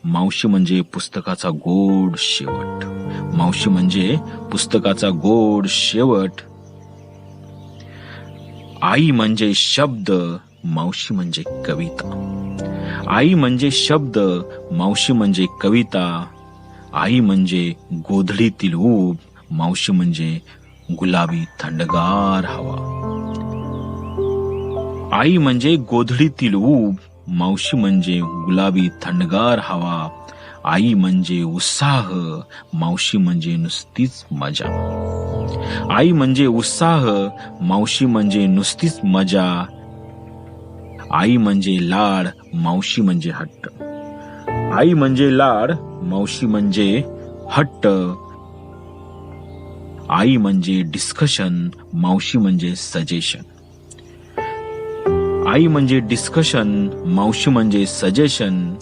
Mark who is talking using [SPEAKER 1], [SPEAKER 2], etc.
[SPEAKER 1] मावशी म्हणजे पुस्तकाचा गोड शेवट. मावशी म्हणजे पुस्तकाचा गोड शेवट. आई म्हणजे शब्द, मावशी म्हणजे कविता. आई म्हणजे शब्द, मावशी म्हणजे कविता. आई म्हणजे गोधडीतील ऊब, मावशी म्हणजे गुलाबी थंडगार हवा. आई म्हणजे गोधडीतील ऊब, मावशी म्हणजे गुलाबी थंडगार हवा. आई म्हणजे उत्साह, मावशी म्हणजे नुसतीच मजा. आई म्हणजे उत्साह, मावशी म्हणजे नुसतीच मजा. आई म्हणजे लाड, मावशी म्हणजे हट्ट. आई म्हणजे लाड, मावशी म्हणजे हट्ट. आई म्हणजे डिस्कशन, मावशी म्हणजे सजेशन. आई म्हणजे डिस्कशन, मावशी म्हणजे सजेशन.